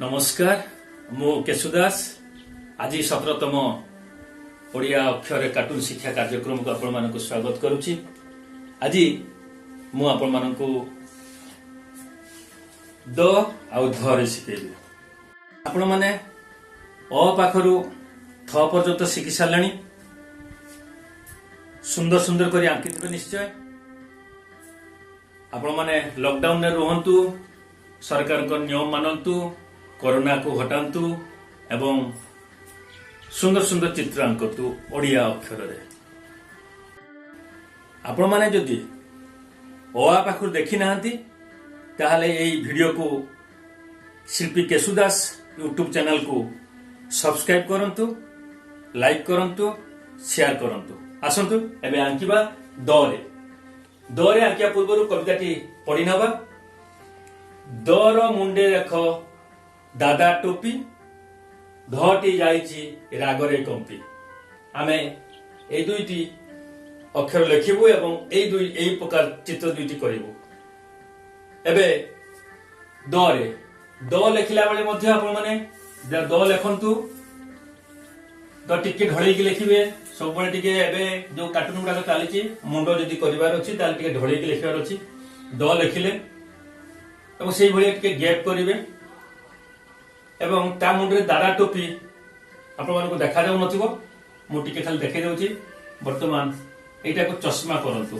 नमस्कार मु केशु दास आज 17तम ओडिया अक्षर कार्टून शिक्षा कार्यक्रम को आपण मानक स्वागत करुछि। आज मु आपण मानक द आउ ध रे शिखेबी। आपण माने अ पाखरु थ पर्यंत शिखि सारलानी। सुंदर सुंदर करी आंकित निश्चय। आपण माने लॉकडाउन रे रहंतु, सरकार को नियम मानंतु, कोरोना को हटातु एवं सुंदर सुंदर चित्र आंकतु ओडिया अक्षर रे। आपण माने जदि ओआ पाखु देखि नाहंती ताहले एई वीडियो को शिल्पी केशुदास यूट्यूब चैनल को सब्सक्राइब करंतु, लाइक करंतु, शेयर करंतु। आसंतु एबे आंकिबा द रे आंकिया पूर्व कविताटी पढ़ी नबा। दर मुंडे रेख दादा टोपी, धटी जाइछि रागरे कंपी। आमे ए दुईटी अक्षर लिखिबु एवं एई प्रकार चित्र दुईटी करिबु। एबे द लिखिला बेले मध्ये आपण माने द लिखंतु, द टिके ढळेकी लिखिबे। सब बळे टिके एबे जो कार्टून गुडा चलीछि मुंडो जदि करिवार अछि ताल टिके ढळेकी लिखिबार अछि। द लिखिले एवं सेई भଳି टिके गैप करिवे एवं ता मुंडरे दादा टोपी आपण मानको देखा जाउ नथिबो। मु टिके खाली देखै दउछि। वर्तमान एटा को चश्मा करंतु,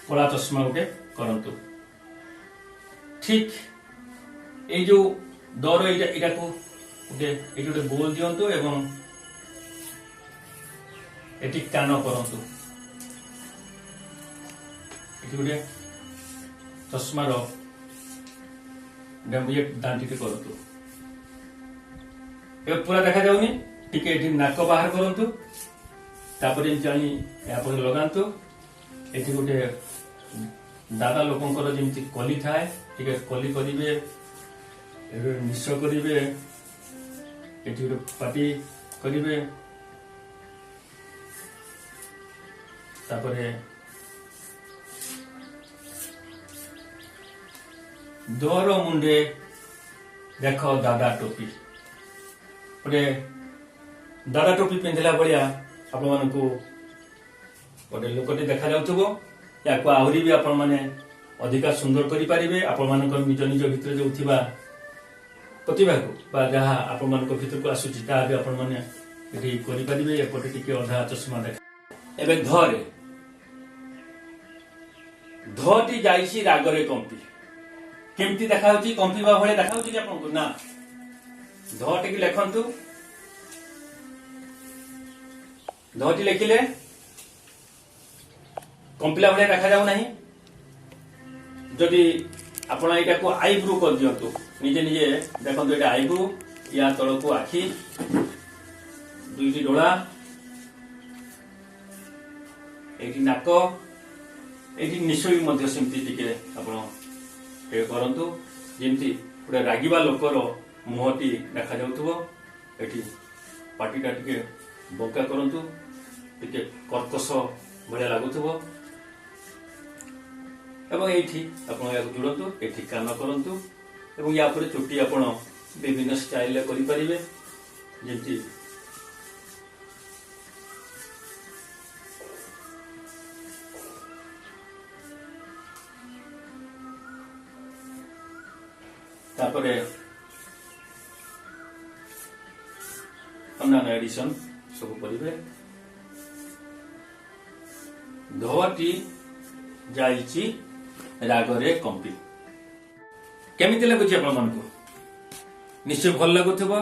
कला चश्मा गोटे करंतु। ठीक ए जो दर एटा को गोटे गोल दियंतु एवं एटी कान करंतु। एटी गोटे चश्मा रो डेम्बिए दांती के करंतु। ए पूरा देखा जाउनी। टिके एटी नाक बाहर करंतु, तापर जानी या पर लगांतु। एटी गोटे दादा लोकंकर जेमति कली थाए, टिके कली करिवे, एबे निश करिवे, एटी गोटे पाटी करिवे। तापरे दर मुंडे देख दादा टोपी। गोटे दादा टोपी पिंधिला भलिया आपण मानकु गोटे लोकटी देखा जाउथबो। याको आहुरी भी आपण माने अधिका सुंदर करि पारिबे। आपण मानकर निज निज भितर जो थिबा प्रतिभा को बा जहा आपण मानक भितर को आसुची ता भी आपण माने एठी करि पारिबे। एपटे टिके अधा चश्मा देखा। एबे धटी जाइछि रागरे कंपी। केमती देखा होची? कंपीबा भळे देखा होची कि आपनको ना? धटी की लेखंतु। धटी लेखिले कंपिला भळे देखा जाउ नाही। जदि आपण एटा को आईब्रो कर दियंतु, निजे निजे देखंतु एटा आईब्रो, या तळ को आखी, दुईटी डोळा, एटी नाक, एटी निश्चय मध्य सेमती टिके आपण करंतु जेमती गोटे रागिबा लोकर मुहटी देखा जाउथबो। एटी पाटीटा टिके बंका करंतु, टिके कर्कश भलिया लागुथबो। एवं एठी आपण या जुड़ंतु, एठी कान करंतु एवं या पर चुटी आपण विभिन्न स्टाइल ले करि परिबे। जेमती तापरे अन्य एडिशन सब करिवे। धटी जाइछि रागरे कंपी। केमिति लागुछि आपण मानको? निश्चय भल लागुथबो।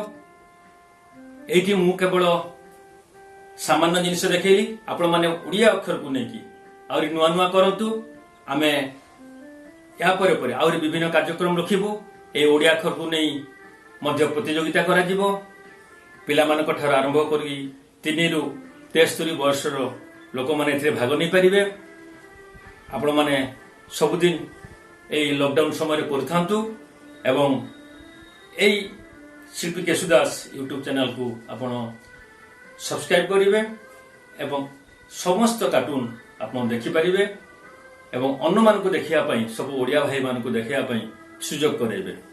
एठी मु केवल सामान्य जिनिस देखैली। आपण माने उड़िया अक्षर को नेकी आउरी नुआ नुआ करंतु। आमे या परे परे आउरी विभिन्न कार्यक्रम रखिबु। ए ओडिया अक्षर को नहीं मध्य प्रतियोगिता करा जिवो। पिला मानक ठार आरंभ करी 3 रु 73 वर्षर लोक माने एथिरे भाग नै परिबे। आपण माने सबुदिन ए लॉकडाउन समय रे करथांतु एवं ए शिल्पी केशुदास यूट्यूब चैनल को आपण सब्सक्राइब करिवे एवं समस्त कार्टून आपण देखि परिबे एवं अन्य मानक देखिया पई सब ओडिया भाई मानक देखिया पई सुजोग करेबे।